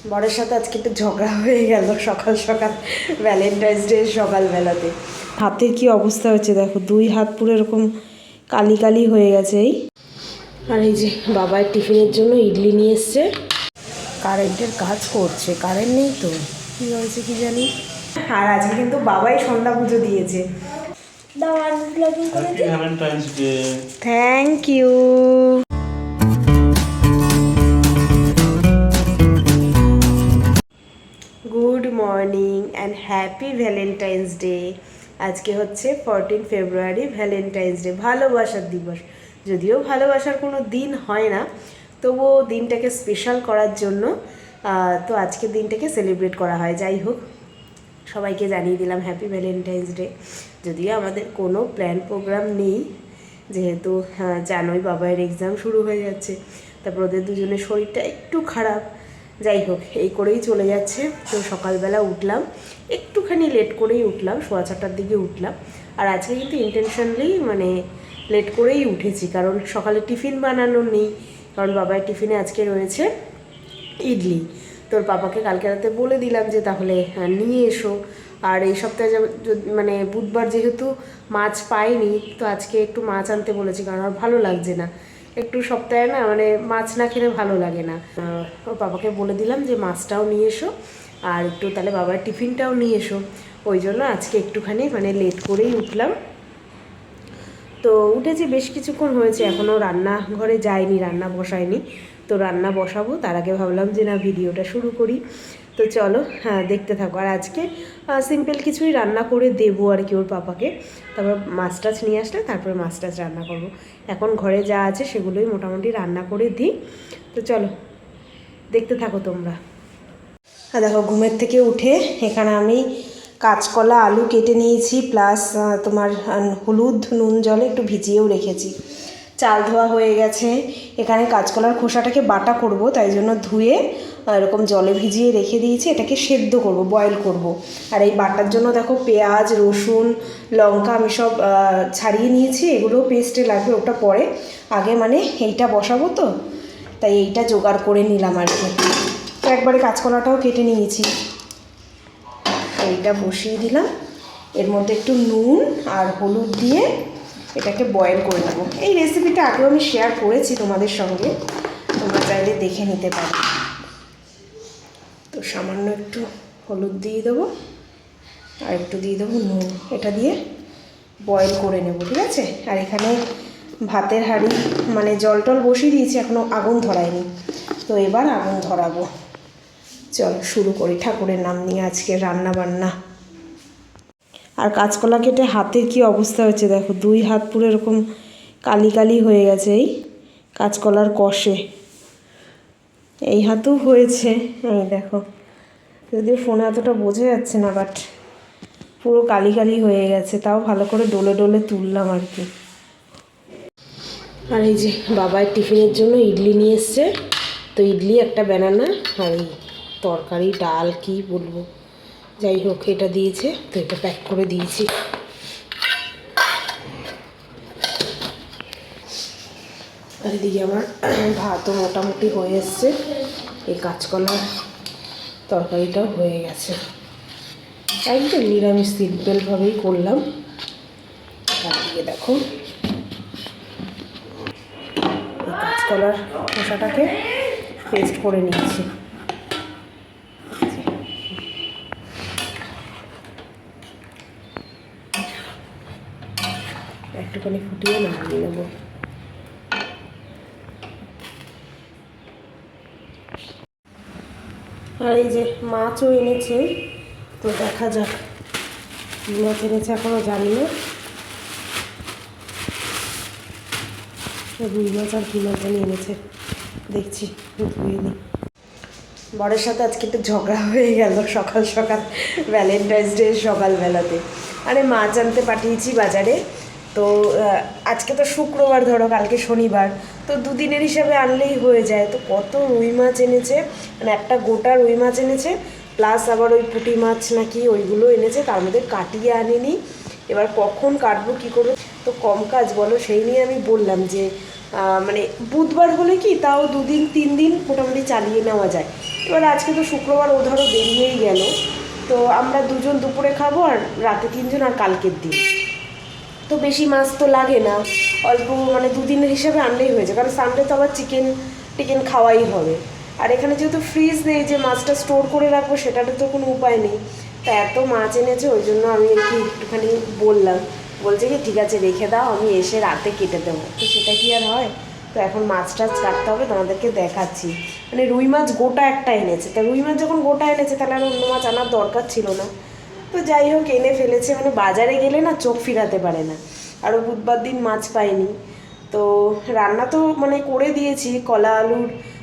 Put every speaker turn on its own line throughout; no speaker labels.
বরের সাথে আজকে একটু ঝগড়া হয়ে গেল সকাল সকাল ভ্যালেন্টাইন্স ডে সকালবেলাতে। হাতের কি অবস্থা হচ্ছে দেখো, দুই হাত পুরো এরকম কালি কালি হয়ে গেছে। আর এই যে বাবার টিফিনের জন্য ইডলি নিয়ে এসছে। কারেন্টের কাজ করছে, কারেন্ট নেই তো কী হয়েছে কি জানি। আর আজকে কিন্তু বাবাই সন্ধ্যা পুজো দিয়েছে। Thank you. Good morning and happy Valentine's day. আজকে হচ্ছে 14 ফেব্রুয়ারি, ভ্যালেন্টাইন্স ডে, ভালোবাসার দিবস। যদিও ভালোবাসার কোনো দিন হয় না, তবুও দিনটাকে স্পেশাল করার জন্য তো আজকের দিনটাকে সেলিব্রেট করা হয়। যাই হোক, সবাইকে জানিয়ে দিলাম হ্যাপি ভ্যালেন্টাইন্স ডে। যদিও আমাদের কোনো প্ল্যান প্রোগ্রাম নেই, যেহেতু জানোই বাবার এক্সাম শুরু হয়ে যাচ্ছে, তারপর ওদের দুজনের শরীরটা একটু খারাপ। যাই হোক, এই করেই চলে যাচ্ছে। তো সকালবেলা উঠলাম, একটুখানি লেট করেই উঠলাম, 6:15টার দিকে উঠলাম। আর আজকে কিন্তু ইন্টেনশনালি লেট করেই উঠেছি, কারণ সকালে টিফিন বানানো নেই, কারণ বাবার টিফিনে আজকে রয়েছে ইডলি। তোর পাপাকে কালকে রাতে বলে দিলাম যে তাহলে নিয়ে এসো। আর এই সপ্তাহে বুধবার যেহেতু মাছ পাইনি, তো আজকে একটু মাছ আনতে বলেছি, কারণ আমার ভালো লাগছে না। একটু সপ্তাহে না মাছ না খেলে ভালো লাগে না। ওর পাপাকে বলে দিলাম যে মাছটাও নিয়ে এসো, আর একটু তাহলে বাবার টিফিনটাও নিয়ে এসো। ওই জন্য আজকে একটুখানি লেট করেই উঠলাম। তো উঠেছি, বেশ কিছুক্ষণ হয়েছে, এখনও রান্নাঘরে যাইনি, রান্না বসাইনি। তো রান্না বসাবো, তার আগে ভাবলাম যে না, ভিডিওটা শুরু করি। তো চলো, দেখতে থাকো। আর আজকে সিম্পল কিছুই রান্না করে দেবো আর কি ওর পাপাকে। তারপর মাছ টাছ নিয়ে আসলে তারপরে মাছ টাছ রান্না করবো। এখন ঘরে যা আছে সেগুলোই মোটামুটি রান্না করে দিই। তো চলো, দেখতে থাকো তোমরা। দেখো, ঘুমের থেকে উঠে এখানে আমি কাঁচকলা আলু কেটে নিয়েছি, প্লাস তোমার হলুদ নুন জলে একটু ভিজিয়েও রেখেছি। চাল ধোয়া হয়ে গেছে। এখানে কাঁচকলার খোসাটাকে বাটা করব, তাই জন্য ধুয়ে এরকম জলে ভিজিয়ে রেখে দিয়েছি। এটাকে সেদ্ধ করব, বয়েল করব। আর এই বাটার জন্য দেখো, পেঁয়াজ, রসুন, লঙ্কা আমি সব ছাড়িয়ে নিয়েছি, এগুলোও পেস্টে লাগবে, ওটা পরে। আগে এইটা বসাবো, তো তাই এইটা জোগাড় করে নিলাম আর কি। তো একবারে কাঁচকলাটাও কেটে নিয়েছি, এইটা বসিয়ে দিলাম। এর মধ্যে একটু নুন আর হলুদ দিয়ে এটাকে বয়েল করে নেব। এই রেসিপিটা আগেও আমি শেয়ার করেছি তোমাদের সঙ্গে, তোমরা চাইলে দেখে নিতে পারো। তো সামান্য একটু হলুদ দিয়ে দেবো, আর একটু দিয়ে দেবো নুন। এটা দিয়ে বয়েল করে নেব, ঠিক আছে। আর এখানে ভাতের হাঁড়ি জল টল বসিয়ে দিয়েছি, এখনও আগুন ধরায়নি। তো এবার আগুন ধরাবো। চল শুরু করি, ঠাকুরের নাম নিয়ে আজকে রান্না বান্না। আর কাঁচকলা কেটে হাতের কি অবস্থা হচ্ছে দেখো, দুই হাত পুরো এরকম কালি কালি হয়ে গেছে এই কাঁচকলার কষে। এই হাতেও হয়েছে, এই দেখো, যদিও ফোনে এতটা বোঝা যাচ্ছে না, বাট পুরো কালি কালি হয়ে গেছে। তাও ভালো করে ডলে ডলে তুললাম আর কি। আর এই যে বাবার টিফিনের জন্য ইডলি নিয়ে এসছে। তো ইডলি, একটা ব্যানানা, আর এই তরকারি, ডাল, কি বলবো, যাই হোক এটা দিয়েছে, তো এটা প্যাক করে দিয়েছি। আর এদিকে আমার ভাতও মোটামুটি হয়ে এসছে, এই কাঁচকলার তরকারিটাও হয়ে গেছে। একদম নিরামিষ সিম্পলভাবেই করলাম। আর দিকে দেখো, এই কাঁচকলার খোসাটাকে পেস্ট করে নিয়েছি। একটুখানি ফুটিয়ে নামিয়ে নেব। আর এই যে মাছও এনেছে, তো দেখা যাক কী মাছ এনেছে, এখনও জানি না। রুই মাছ আর কী মাছ জানি এনেছে, দেখছি, ধুয়ে নিই। বরের সাথে আজকে একটু ঝগড়া হয়ে গেল সকাল সকাল ভ্যালেন্টাইন্স ডে সকালবেলাতে। আরে মাছ আনতে পাঠিয়েছি বাজারে, তো আজকে তো শুক্রবার, ধরো কালকে শনিবার, তো দুদিনের হিসাবে আনলেই হয়ে যায়। তো কত রুই মাছ এনেছে, একটা গোটা রুই মাছ এনেছে, প্লাস আবার ওই পুঁটি মাছ নাকি ওইগুলো এনেছে, তার মধ্যে কাটিয়ে আনিনি। এবার কখন কাটবো, কী করবো, তো কম কাজ বলো, সেই নিয়ে আমি বললাম যে বুধবার হলে কি তাও 2 দিন 3 দিন মোটামুটি চালিয়ে নেওয়া যায়, এবার আজকে তো শুক্রবার, ও ধরো বেরিয়েই গেল, তো আমরা দুজন দুপুরে খাবো আর রাতে 3 জন, আর কালকের দিন তো বেশি মাছ তো লাগে না, অল্প মানে দুদিনের হিসাবে আনলেই হয়েছে, কারণ সানডে তো আবার চিকেন খাওয়াই হবে। আর এখানে যেহেতু ফ্রিজ নেই যে মাছটা স্টোর করে রাখবো, সেটাতে তো কোনো উপায় নেই। তা এত মাছ এনেছে, ওই জন্য আমি একটুখানি বললাম, বলছে কি ঠিক আছে রেখে দাও, আমি এসে রাতে কেটে দেবো। তো সেটা কি আর হয়? তো এখন মাছ টাছ কাটতে হবে, তোমাদেরকে দেখাচ্ছি। মানে রুই মাছ গোটা একটা এনেছে, তা রুই মাছ যখন গোটা এনেছে তাহলে আর অন্য মাছ আনার দরকার ছিল না। তো যাই হোক এনে ফেলেছে, মানে বাজারে গেলে না চোখ ফিরাতে পারে না। আরও বুধবার দিন মাছ পাইনি, তো রান্না তো মানে করে দিয়েছি,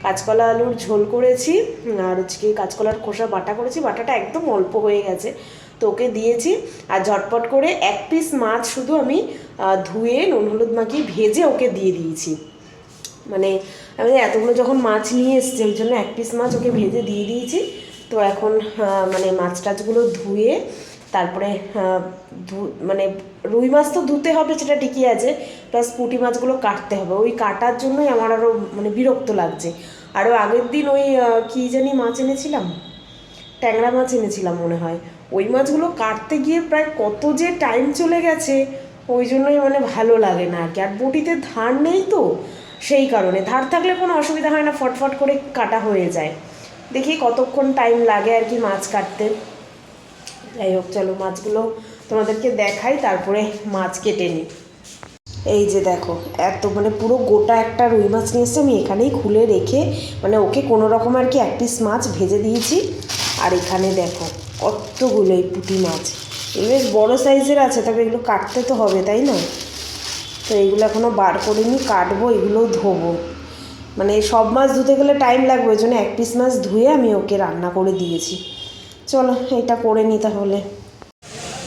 কাঁচকলা আলুর ঝোল করেছি, আর হচ্ছে কাঁচকলার খোসা বাটা করেছি, বাটাটা একদম অল্প হয়ে গেছে, তো ওকে দিয়েছি। আর ঝটপট করে 1 পিস মাছ শুধু আমি ধুয়ে নুন হলুদ মাখিয়ে ভেজে ওকে দিয়ে দিয়েছি। মানে আমি এতগুলো যখন মাছ নিয়ে এসছে, ওই জন্য 1 পিস মাছ ওকে ভেজে দিয়ে দিয়েছি। তো এখন মানে মাছ টাছগুলো ধুয়ে তারপরে মানে রুই মাছ তো ধুতে হবে, সেটা ঠিকই আছে, প্লাস পুঁটি মাছগুলো কাটতে হবে। ওই কাটার জন্যই আমার আরও মানে বিরক্ত লাগছে। আরও আগের দিন ওই কী জানি মাছ এনেছিলাম, ট্যাংরা মাছ এনেছিলাম মনে হয়, ওই মাছগুলো কাটতে গিয়ে প্রায় কত যে টাইম চলে গেছে, ওই জন্যই মানে ভালো লাগে না আর কি। আর বটিতে ধার নেই তো, সেই কারণে। ধার থাকলে কোনো অসুবিধা হয় না, ফটফট করে কাটা হয়ে যায়। দেখি কতক্ষণ টাইম লাগে আর কি মাছ কাটতে। যাই হোক চলো মাছগুলো তোমাদেরকে দেখাই, তারপরে মাছ কেটে নিই। এই যে দেখো, এত মানে পুরো গোটা একটা রুই মাছ নিয়ে এসছে, আমি এখানেই খুলে রেখে মানে ওকে কোনো রকম আর কি 1 পিস মাছ ভেজে দিয়েছি। আর এখানে দেখো কতগুলো এই পুঁটি মাছ, এগুলো বেশ বড়ো সাইজের আছে, তবে এগুলো কাটতে তো হবে তাই না? তো এইগুলো এখনও বার করিনি, কাটবো, এগুলোও ধোবো। মানে সব মাছ ধুতে গেলে টাইম লাগবে, ওই জন্য 1 পিস মাছ ধুয়ে আমি ওকে রান্না করে দিয়েছি। চলো এটা করে নিই তাহলে।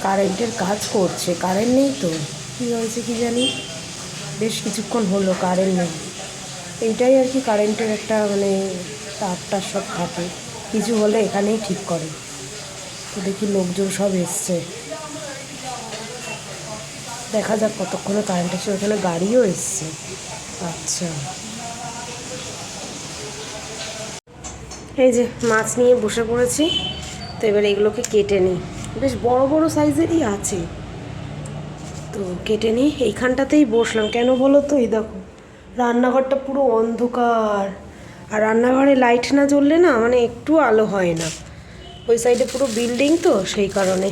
কারেন্টের কাজ করছে, কারেন্ট নেই তো, কী হয়েছে কি জানি, বেশ কিছুক্ষণ হলো কারেন্ট নেই। এইটাই আর কি কারেন্টের একটা মানে তারটা সব থাকে, কিছু হলে এখানেই ঠিক করে। তো দেখি লোকজন সব এসছে, দেখা যাক কতক্ষণে কারেন্ট এসে। ওখানে গাড়িও এসছে। আচ্ছা, এই যে মাছ নিয়ে বসে পড়েছি, তো এবার এগুলোকে কেটে নিই। বেশ বড় বড় সাইজেরই আছে, তো কেটে নিই। এইখানটাতেই বসলাম কেন বলো তো, এই দেখো রান্নাঘরটা পুরো অন্ধকার, আর রান্নাঘরে লাইট না জ্বললে না মানে একটু আলো হয় না। ওই সাইডে পুরো বিল্ডিং তো, সেই কারণে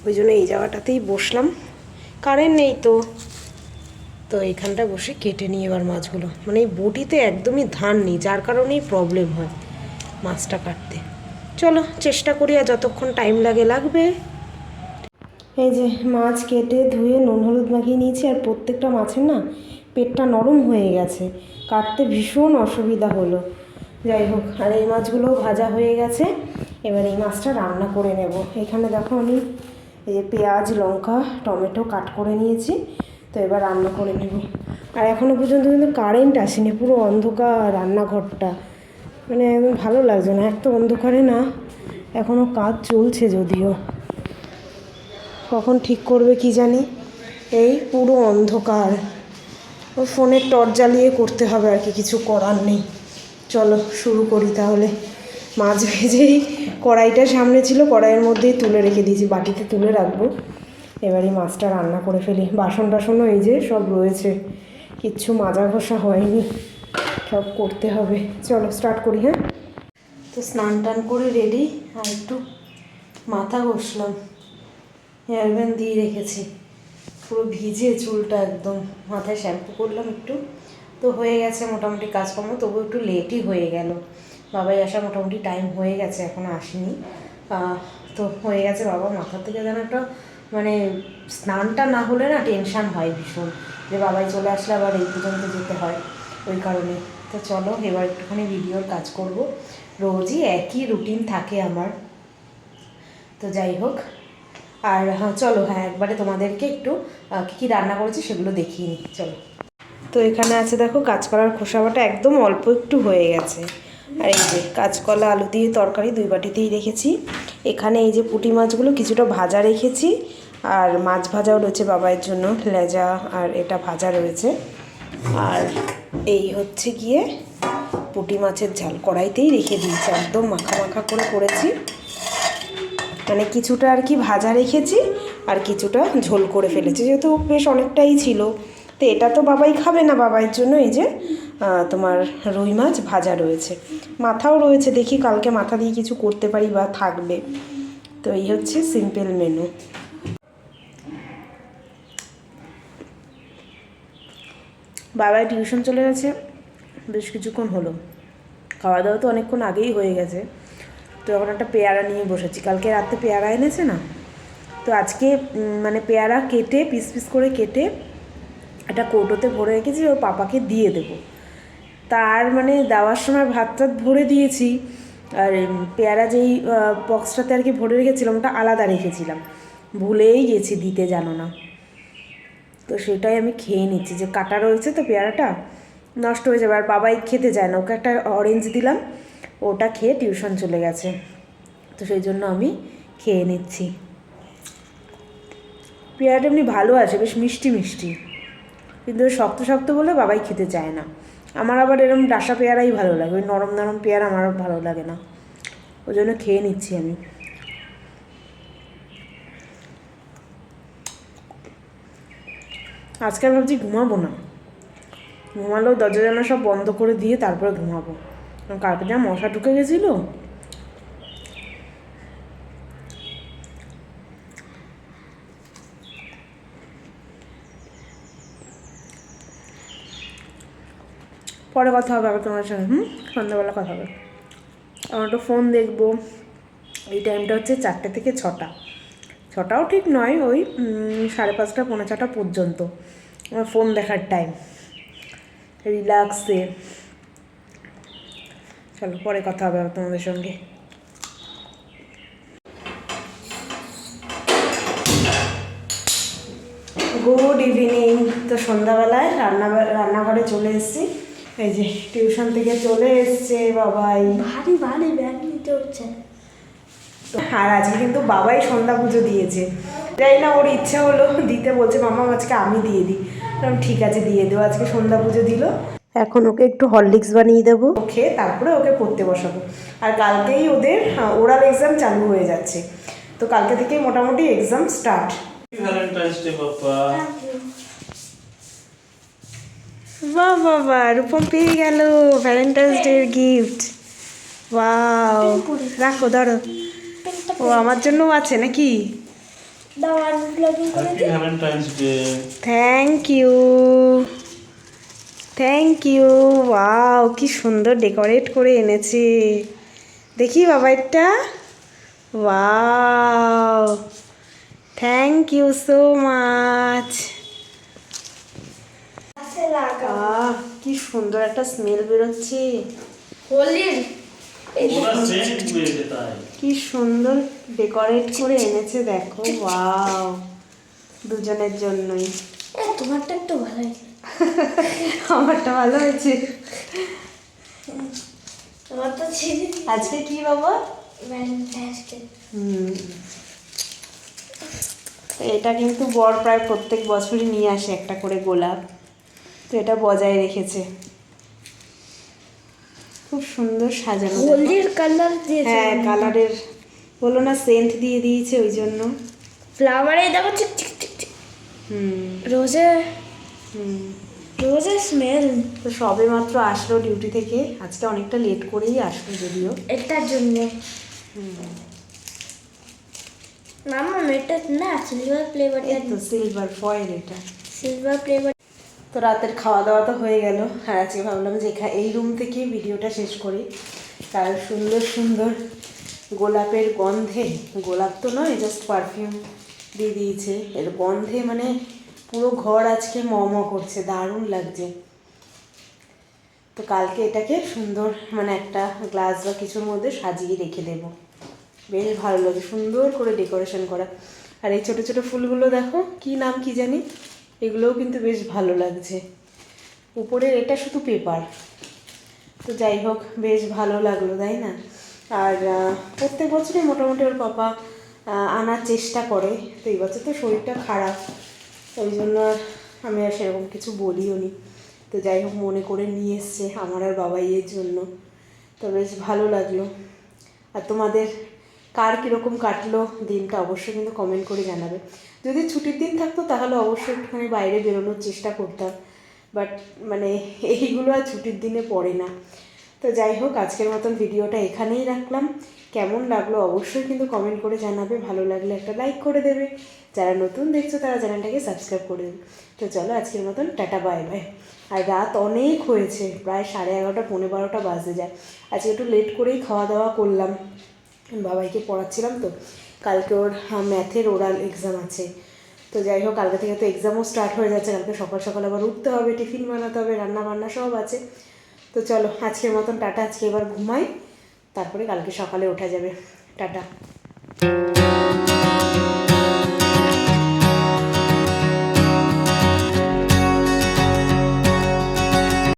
ওই জন্য এই জায়গাটাতেই বসলাম। কারেন্ট নেই তো, তো এইখানটা বসে কেটে নিই এবার মাছগুলো। মানে এই বটিতে একদমই ধান নেই, যার কারণেই প্রবলেম হয় মাছটা কাটতে। চলো চেষ্টা করি, আর যতক্ষণ টাইম লাগবে। এই যে মাছ কেটে ধুয়ে নুন হলুদ মাখিয়ে নিয়েছি, আর প্রত্যেকটা মাছের না পেটটা নরম হয়ে গেছে, কাটতে ভীষণ অসুবিধা হলো। যাই হোক, আর এই মাছগুলো ভাজা হয়ে গেছে, এবার এই মাছটা রান্না করে নেব। এখানে দেখো আমি এই যে পেঁয়াজ লঙ্কা টমেটো কাট করে নিয়েছি, তো এবার রান্না করে নেব। আর এখনও পর্যন্ত কিন্তু কারেন্ট আসেনি, পুরো অন্ধকার রান্নাঘরটা, মানে একদম ভালো লাগছে না। এক তো অন্ধকারে না, এখনও কাজ চলছে যদিও, কখন ঠিক করবে কি জানি। এই পুরো অন্ধকার, ও ফোনের টর্চ জ্বালিয়ে করতে হবে আর কি, কিছু করার নেই। চলো শুরু করি তাহলে। মাছ ভেজেই কড়াইটা সামনে ছিল, কড়াইয়ের মধ্যেই তুলে রেখে দিয়েছি, বাটিতে তুলে রাখবো। এবার এই মাছটা রান্না করে ফেলি। বাসন টাসনও এই যে সব রয়েছে, কিচ্ছু মাজা ঘষা হয়নি, সব করতে হবে। চলো স্টার্ট করি। হ্যাঁ, তো স্নান টান করে রেডি, আর একটু মাথা ঘষলাম, হেয়ার ব্যান্ড দিয়ে রেখেছি, পুরো ভিজে চুলটা একদম। মাথায় শ্যাম্পু করলাম একটু, তো হয়ে গেছে মোটামুটি কাজকর্ম। তবু একটু লেটই হয়ে গেল, বাবাই আসা মোটামুটি টাইম হয়ে গেছে, এখনও আসেনি। তো হয়ে গেছে। বাবা মাথা থেকে যেন একটা মানে স্নানটা না হলে না টেনশান হয় ভীষণ, যে বাবাই চলে আসলে আবার এই পর্যন্ত যেতে হয়, ওই কারণে। তো চলো এবার একটুখানি ভিডিওর কাজ করব। রোজই একই রুটিন থাকে আমার, তো যাই হোক। আর হ্যাঁ চলো, হ্যাঁ একবারে তোমাদেরকে একটু কী কী রান্না করেছি সেগুলো দেখিয়ে নিই, চলো। তো এখানে আছে দেখো কাঁচকলার খোসা বাটা, একদম অল্প একটু হয়ে গেছে। আর এই যে কাঁচকলা আলু দিয়ে তরকারি 2 বাটিতেই রেখেছি। এখানে এই যে পুঁটি মাছগুলো কিছুটা ভাজা রেখেছি, আর মাছ ভাজাও রয়েছে বাবাইয়ের জন্য, লেজা আর এটা ভাজা রয়েছে। আর এই হচ্ছে গিয়ে পুঁটি মাছের ঝাল কড়াইতেই রেখে দিয়েছি, একদম মাখা মাখা করে করেছি। মানে কিছুটা আর কি ভাজা রেখেছি আর কিছুটা ঝোল করে ফেলেছি, যেহেতু বেশ অনেকটাই ছিল। তো এটা তো বাবাই খাবে না, বাবাইয়ের জন্য এই যে তোমার রুই মাছ ভাজা রয়েছে, মাথাও রয়েছে, দেখি কালকে মাথা দিয়ে কিছু করতে পারি বা থাকবে। তো এই হচ্ছে সিম্পল মেনু। বাবাই টিউশন চলে গেছে বেশ কিছুক্ষণ হলো, খাওয়া দাওয়া তো অনেকক্ষণ আগেই হয়ে গেছে। তো এখন একটা পেয়ারা নিয়ে বসেছি, কালকে রাতে পেয়ারা এনেছে না, তো আজকে মানে পেয়ারা কেটে পিস পিস করে কেটে একটা কৌটোতে ভরে রেখেছি, ওর পাপাকে দিয়ে দেবো। তার মানে দেওয়ার সময় ভাত টাত ভরে দিয়েছি, আর পেয়ারা যেই বক্সটাতে আর কি ভরে রেখেছিলাম ওটা আলাদা রেখেছিলাম, ভুলেই গেছি দিতে, জানো না। তো সেটাই আমি খেয়ে নিচ্ছি, যে কাটা রয়েছে তো পেয়ারাটা নষ্ট হয়ে যাবে, আর বাবাই খেতে চায় না, ওকে একটা অরেঞ্জ দিলাম, ওটা খেয়ে টিউশন চলে গেছে, তো সেই জন্য আমি খেয়ে নিচ্ছি। পেয়ারাটা এমনি ভালো আছে, বেশ মিষ্টি মিষ্টি, কিন্তু শক্ত শক্ত বলে বাবাই খেতে চায় না। আমার আবার এরকম ডাসা পেয়ারাই ভালো লাগে, ওই নরম নরম পেয়ারা আমার ভালো লাগে না, ওই জন্য খেয়ে নিচ্ছি আমি। আজকে ভাবছি ঘুমাবো না, ঘুমালেও দরজা জানলা সব বন্ধ করে দিয়ে তারপরে ঘুমাবো, কালকে যা মশা ঢুকে গেছিলো। পরে কথা হবে আবার তোমার সঙ্গে, সন্ধ্যাবেলা কথা হবে। আমার একটু ফোন দেখবো, এই টাইমটা হচ্ছে 4টে থেকে 6টা, 6টাও ঠিক নয়, ওই 5:30 পৌনে 6টা পর্যন্ত আমার ফোন দেখার টাইম, রিল্যাক্সে। চলো পরে কথা হবে আবার তোমাদের সঙ্গে। Good evening. তো সন্ধ্যাবেলায় রান্নাঘরে চলে এসেছি, এই যে টিউশন থেকে চলে এসছে বাবাই,
ভারী ভারী ব্যাগ নিতে হচ্ছে।
আর আজকে কিন্তু বাবাই সন্ধ্যা পুজো দিয়েছে, যাই না ওর ইচ্ছা হলো দিতে, বলছে মামা আজকে আমি দিয়ে দিই, ঠিক আছে দিয়ে দেবো, আজকে সন্ধ্যা পুজো দিল। এখন ওকে একটু হরলিক্স বানিয়ে দেবো, খেয়ে তারপরে ওকে পড়তে বসাবো। আর কালকেই ওদের ওরাল এক্সাম চালু হয়ে যাচ্ছে, তো কালকে থেকেই মোটামুটি এক্সাম স্টার্ট।
ভ্যালেন্টাইন্স ডে পাপা।
বাহ বাবা, রূপম পেয়ে গেল ভ্যালেন্টাইন্স ডে গিফট। ওয়াও, রাখো ধরো, ও আমার জন্যও আছে নাকি?
দাও আর ব্লগিং করে
happy Valentine's day.
Thank you, thank you. Wow, কি সুন্দর ডেকোরেট করে এনেছে, দেখি বাবা এটা। Wow, thank you so much. কি সুন্দর একটা স্মেল বেরোচ্ছে,
হোলির
ওরা সেন্ট মেরে তাই।
কি সুন্দর ডেকোরেট করে এনেছে দেখো। ওয়াও, দুজনের জন্যই।
তোমারটা একটু ভালো হয়েছে।
আমারটা ভালো হয়েছে।
তোমার তো ছিঁড়ে
আজকে কি বাবা?
Valentine's day.
এটা কিন্তু বর প্রায় প্রত্যেক বছরই নিয়ে আসে একটা করে গোলাপ, তো এটা বজায় রেখেছে, খুব সুন্দর সাজানো।
হোলির কালার দিয়েছে,
হ্যাঁ কালারের, বলো না সেন্ট দিয়ে দিয়েছে ওই জন্য।
ফ্লাওয়ারে দেখো চিক চিক চিক চিক, রোজে রোজের স্মেল।
তো সবে মাত্র আসলো ডিউটি থেকে, আজকে অনেকটা লেট করেই আসলো যদিও।
এটার জন্য মামা এটা না সিলভার ফ্লেভার,
তো সিলভার ফয়েল এটা,
সিলভার ফ্লেভার।
তো রাতের খাওয়া দাওয়া তো হয়ে গেল, আর আজকে ভাবলাম যে এই রুম থেকেই ভিডিওটা শেষ করি, কারণ সুন্দর সুন্দর গোলাপের গন্ধে, গোলাপ তো নয় জাস্ট পারফিউম দিয়ে দিয়েছে, এর গন্ধে মানে পুরো ঘর আজকে ম করছে, দারুণ লাগছে। তো কালকে এটাকে সুন্দর মানে একটা গ্লাস বা কিছুর মধ্যে সাজিয়ে রেখে দেবো, বেশ ভালো লাগে, সুন্দর করে ডেকোরেশন করা। আর এই ছোটো ছোটো ফুলগুলো দেখো কি নাম কি জানি, এগুলোও কিন্তু বেশ ভালো লাগছে। উপরের এটা শুধু পেপার, তো যাই হোক বেশ ভালো লাগলো তাই না। আর প্রত্যেক বছরই মোটামুটি ওর পাপা আনার চেষ্টা করে, তো এই বছর তো শরীরটা খারাপ, ওই জন্য আমি আর সেরকম কিছু বলিও নি, তো যাই হোক মনে করে নিয়ে এসছে আমার আর বাবাইয়ের জন্য। তো বেশ ভালো লাগলো। আর তোমাদের কার কীরকম কাটলো দিনটা অবশ্যই কিন্তু কমেন্ট করে জানাবে। যদি ছুটির দিন থাকতো তাহলে অবশ্যই একটুখানি বাইরে বেরোনোর চেষ্টা করতাম, বাট মানে এইগুলো আর ছুটির দিনে পড়ে না। তো যাই হোক আজকের মতন ভিডিওটা এখানেই রাখলাম। কেমন লাগলো অবশ্যই কিন্তু কমেন্ট করে জানাবে, ভালো লাগলে একটা লাইক করে দেবে, যারা নতুন দেখছো তারা চ্যানেলটাকে সাবস্ক্রাইব করে দেবে। তো চলো আজকের মতন টাটা বাই বাই। আর রাত অনেক হয়েছে, প্রায় 11:30 12:30 বাজতে যায়। আজকে একটু লেট করেই খাওয়া দাওয়া করলাম, বাবাইকে পড়াচ্ছিলাম তো, কালকে ওর ম্যাথের ওরাল এক্সাম আছে। তো যাই হোক কালকে থেকে তো এক্সামও স্টার্ট হয়ে যাচ্ছে, কালকে সকাল সকাল আবার উঠতে হবে, টিফিন বানাতে হবে, রান্না বান্না সব আছে। তো চলো আজকের মতন টাটা, আজকে এবার ঘুমাই, তারপরে কালকে সকালে ওঠা যাবে। টাটা।